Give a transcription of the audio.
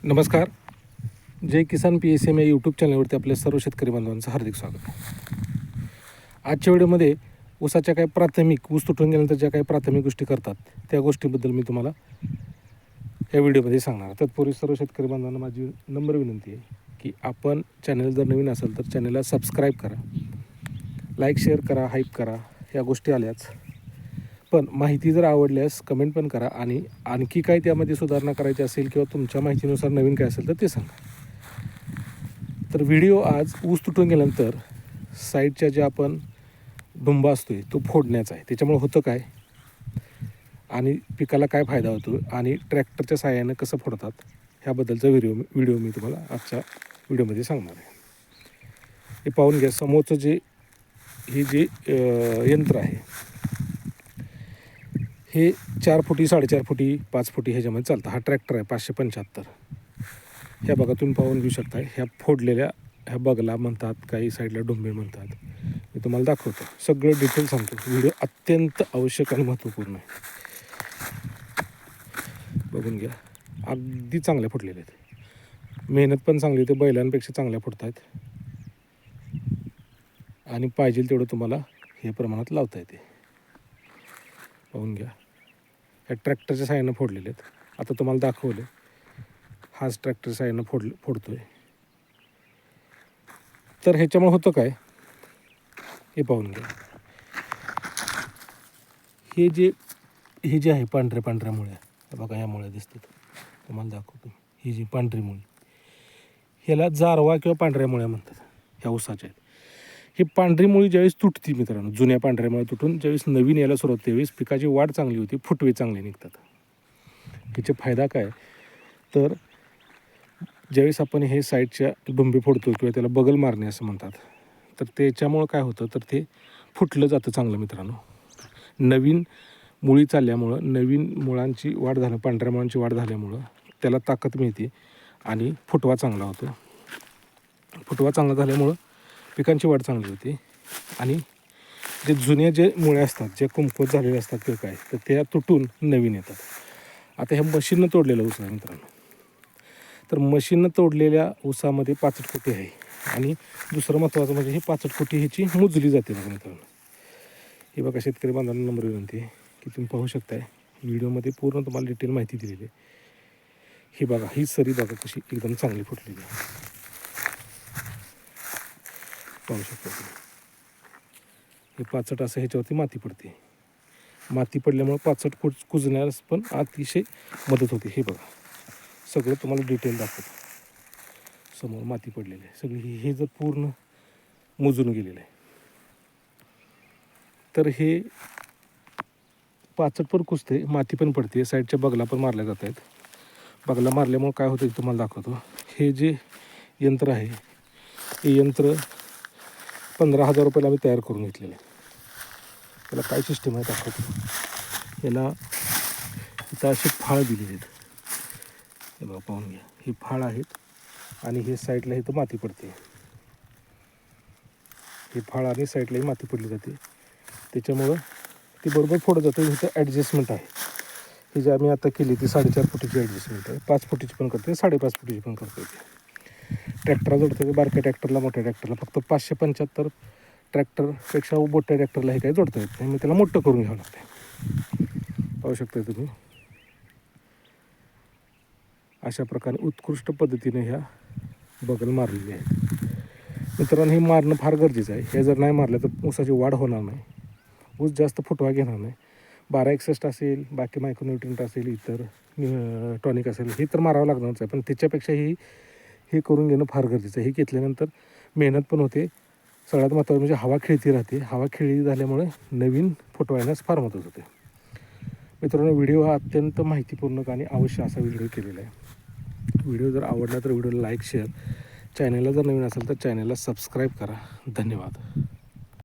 नमस्कार. जय किसान PSM या YouTube चॅनलवरती आपल्या सर्व शेतकरी बांधवांचं हार्दिक स्वागत आहे. आजच्या व्हिडिओमध्ये ऊसाच्या काही प्राथमिक ऊस तुटून गेल्यानंतर ज्या काही प्राथमिक गोष्टी करतात त्या गोष्टीबद्दल मी तुम्हाला या व्हिडिओमध्ये सांगणार. तत्पूर्वी सर्व शेतकरी बांधवांना माझी नम्र विनंती आहे की आपण चॅनल जर नवीन असेल तर चॅनलला सबस्क्राईब करा, लाईक शेअर करा, हाईप करा. या गोष्टी आल्याच, पण माहिती जर आवडल्यास कमेंट पण करा आणि आणखी काय त्यामध्ये सुधारणा करायची असेल किंवा तुमच्या माहितीनुसार नवीन काय असेल तर ते सांगा. तर व्हिडिओ आज ऊस तुटून गेल्यानंतर साईडच्या ज्या आपण डुंबा असतोय तो फोडण्याचा आहे. त्याच्यामुळे होतं काय आणि पिकाला काय फायदा होतो आणि ट्रॅक्टरच्या साहाय्यानं कसं फोडतात ह्याबद्दलचा व्हिडिओ मी तुम्हाला आजच्या व्हिडिओमध्ये सांगणार आहे. हे पाहून घ्या, समोरचं जे यंत्र आहे हे 4 फुटी, 4.5 फुटी, 5 फुटी ह्याच्यामध्ये चालतं. हा ट्रॅक्टर आहे 575. ह्या बघा, तुम्ही पाहून घेऊ शकता. ह्या फोडलेल्या ह्या बगला म्हणतात, काही साईडला डोंबे म्हणतात. मी तुम्हाला दाखवतो, सगळं डिटेल सांगतो. व्हिडिओ अत्यंत आवश्यक आणि महत्त्वपूर्ण आहे. बघून घ्या, अगदी चांगल्या फुटलेले आहेत. मेहनत पण चांगली होते, बैलांपेक्षा चांगल्या फुटत आहेत आणि पाहिजे तेवढं तुम्हाला हे प्रमाणात लावता येते. पाहून घ्या, ह्या ट्रॅक्टरच्या साहाय्यानं फोडलेले आहेत. आता तुम्हाला दाखवले, हाच ट्रॅक्टरच्या साहाय्यानं फोडतोय. तर ह्याच्यामुळे होतं काय, हे पाहून घ्या. हे जे आहे पांढऱ्या मुळ्या, बघा ह्या मुळ्या दिसतात, तुम्हाला दाखवतो. ही जी पांढरी मुळी, ह्याला जारवा किंवा पांढऱ्या मुळ्या म्हणतात. ह्या ऊसाच्या आहेत. ही पांढरी मुळी ज्यावेळेस तुटती मित्रांनो, जुन्या पांढऱ्या मुळ्या तुटून ज्यावेळेस नवीन यायला सुरुवात होते, त्यावेळेस पिकाची वाढ चांगली होती, फुटवे चांगले निघतात. त्याचे फायदा काय, तर ज्यावेळेस आपण हे साईडच्या डोंबे फोडतो किंवा त्याला बगल मारणे असं म्हणतात, तर त्याच्यामुळं काय होतं, तर ते फुटलं जातं चांगलं मित्रांनो. नवीन मुळी चालल्यामुळं, नवीन मुळांची वाढ झालं, पांढऱ्या मुळांची वाढ झाल्यामुळं त्याला ताकद मिळते आणि फुटवा चांगला होतो. फुटवा चांगला झाल्यामुळं पिकांची वाढ चांगली होते आणि जुन्या जे मुळ्या असतात, ज्या कमकुवत झालेल्या असतात किंवा काय, तर त्या तुटून नवीन येतात. आता ह्या मशीननं तोडलेला ऊस आहे मित्रांनो. तर मशीननं तोडलेल्या ऊसामध्ये 65 कोटी आहे आणि दुसरं महत्त्वाचं म्हणजे ही 65 कोटी ह्याची मोजली जाते बघा मित्रांनो. हे बघा, शेतकरी बांधवांना नम्र विनंती आहे की तुम्ही पाहू शकताय, व्हिडिओमध्ये पूर्ण तुम्हाला डिटेल माहिती दिलेली आहे. ही बघा, ही सरी बघा कशी एकदम चांगली फुटलेली आहे, पाहू शकता तुम्ही. हे 65 असं ह्याच्यावरती माती पडते. माती पडल्यामुळे 65 कुजण्यास पण अतिशय मदत होते. हे बघा, सगळं तुम्हाला डिटेल दाखवतो. समोर माती पडलेली आहे सगळी, हे जर पूर्ण मुजून गेलेलं आहे. तर हे 65 पण कुजते, माती पण पडते, साईडच्या बगला पण मारल्या जात आहेत. बगला मारल्यामुळे काय होतं ते तुम्हाला दाखवतो. हे जे यंत्र आहे, हे यंत्र 15,000 रुपयाला आम्ही तयार करून घेतलेलं आहे. त्याला काय सिस्टीम आहे दाखवतो. याला इथं अशी फाळ दिलेली आहेत, हे बघा, पाहून घ्या. ही फाळ आहेत आणि हे साईडला इथं माती पडते. ही फाळ आणि साईडलाही माती पडली जाते, त्याच्यामुळं ती बरोबर फोडत जातं. इथं ॲडजस्टमेंट आहे. ही जी आम्ही आता केली ती 4.5 फुटीची ॲडजस्टमेंट आहे. 5 फुटीची पण करते, 5.5 फुटीची पण करता येते. ट्रॅक्टरला जोडतं, बारक्या ट्रॅक्टरला, मोठ्या ट्रॅक्टरला. फक्त 575 ट्रॅक्टरपेक्षा मोठ्या ट्रॅक्टरला हे काही जोडता येत नाही, मी त्याला मोठं करून घ्यावं लागतं. पाहू शकता तुम्ही, अशा प्रकारे उत्कृष्ट पद्धतीने ह्या बगल मारलेली आहे. मित्रांनो, हे मारणं फार गरजेचं आहे. हे जर नाही मारलं तर ऊसाची वाढ होणार नाही, ऊस जास्त फुटवा घेणार नाही. 1261 असेल, बाकी मायक्रोन्यूट्रिएंट असेल, इतर टॉनिक असेल, हे तर मारावं लागणारच आहे, पण त्याच्यापेक्षा हे करून घेणं फार गरजेचं आहे. हे घेतल्यानंतर मेहनत पण होते, सगळ्यात महत्त्वाचं म्हणजे हवा खेळती राहते. हवा खेळती झाल्यामुळे नवीन फुटवा येण्यास फार मदत होते. मित्रांनो, व्हिडिओ हा अत्यंत माहितीपूर्ण आणि आवश्यक असा व्हिडिओ केलेला आहे. व्हिडिओ जर आवडला तर व्हिडिओला लाईक शेअर, चॅनलला जर नवीन असेल तर चॅनलला सबस्क्राईब करा. धन्यवाद.